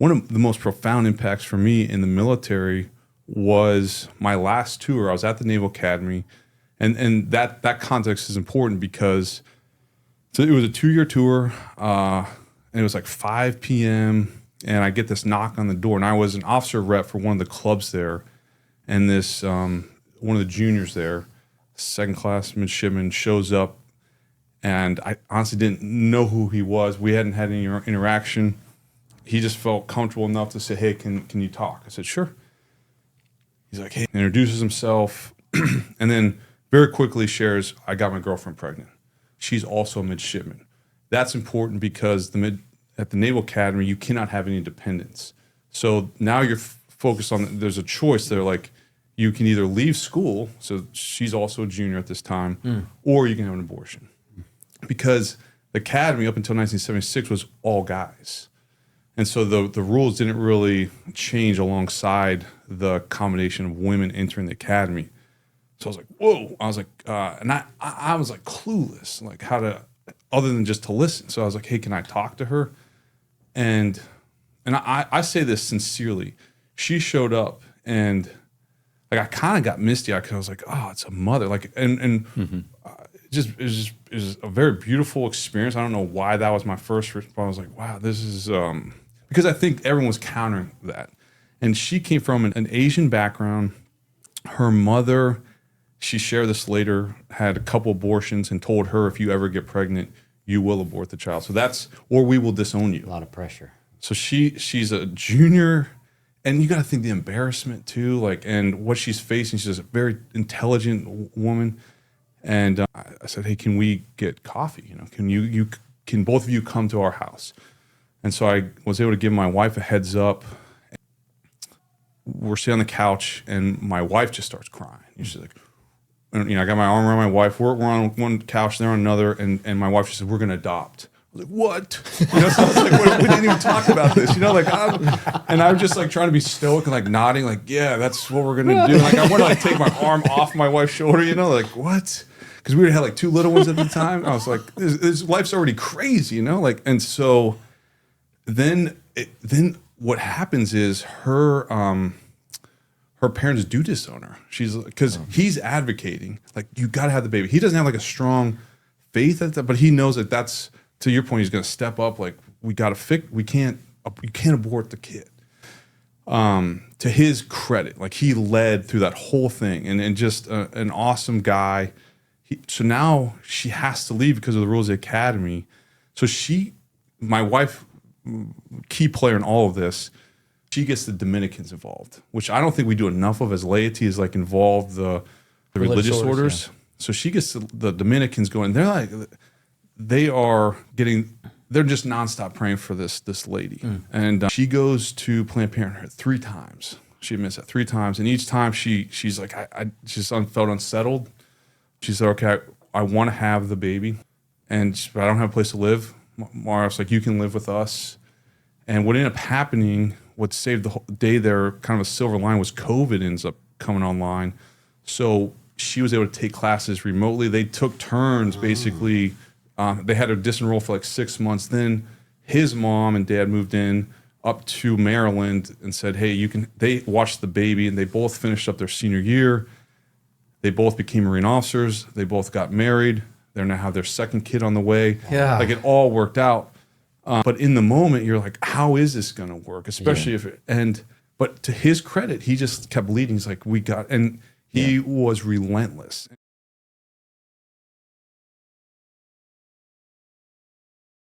one of the most profound impacts for me in the military was my last tour. I was at the Naval Academy, and that context is important because so it was a 2-year tour, and it was like 5 p.m., and I get this knock on the door, and I was an officer rep for one of the clubs there, and this one of the juniors there, second class midshipman, shows up, and I honestly didn't know who he was. We hadn't had any interaction. He just felt comfortable enough to say, hey, can you talk? I said, sure. He's like, hey, introduces himself, and then very quickly shares, I got my girlfriend pregnant. She's also a midshipman. That's important because at the Naval Academy, you cannot have any dependents. So now you're focused on, there's a choice there, like you can either leave school, so she's also a junior at this time, or you can have an abortion. Because the academy up until 1976 was all guys. And so the rules didn't really change alongside the combination of women entering the academy. So I was like, whoa. I was like, and I was like clueless, like how to, other than just to listen. So I was like, hey, can I talk to her? And I say this sincerely. She showed up and like I kind of got misty-eyed because I was like, oh, it's a mother. Like, and it was a very beautiful experience. I don't know why that was my first response. I was like, wow, this is, because I think everyone was countering that. And she came from an Asian background. Her mother, she shared this later, had a couple abortions and told her, if you ever get pregnant, you will abort the child. So that's, or we will disown you. A lot of pressure. So she's a junior, and you got to think the embarrassment too, like, and what she's facing. She's a very intelligent woman. And I said, hey, can we get coffee? You know, can both of you come to our house? And so I was able to give my wife a heads up. We're sitting on the couch, and my wife just starts crying. And she's like, you know, I got my arm around my wife. We're on one couch, they're on another, and my wife just said, we're going to adopt. I was like, what? You know, so I was like, we didn't even talk about this, you know, like, I'm just like trying to be stoic and like nodding, like, yeah, that's what we're going to do. Like, I want to like take my arm off my wife's shoulder, you know, like, what? Because we had like 2 little ones at the time. I was like, this life's already crazy, you know, like, and so then what happens is her parents do disown her. She's because he's advocating, like, you got to have the baby. He doesn't have like a strong faith at that, but he knows that that's, to your point, he's going to step up. Like, we got to you can't abort the kid. To his credit, like, he led through that whole thing and just an awesome guy. So now she has to leave because of the rules of the academy. So my wife, key player in all of this, she gets the Dominicans involved, which I don't think we do enough of as laity, is like involve the religious orders. Yeah. So she gets the Dominicans going. They're like, they're just nonstop praying for this lady. And she goes to Planned Parenthood 3 times. She admits that 3 times. And each time she's like, I just felt unsettled. She said, okay, I want to have the baby, but I don't have a place to live. Mara's like, you can live with us. And what ended up happening, what saved the whole day there, kind of a silver line, was COVID ends up coming online. So she was able to take classes remotely. They took turns, basically. They had her disenroll for like 6 months. Then his mom and dad moved in up to Maryland and said, hey, they watched the baby, and they both finished up their senior year. They both became Marine officers. They both got married. They now have their second kid on the way. Yeah. Like, it all worked out. But in the moment, you're like, how is this going to work? Especially but to his credit, he just kept leading. He's like, he was relentless.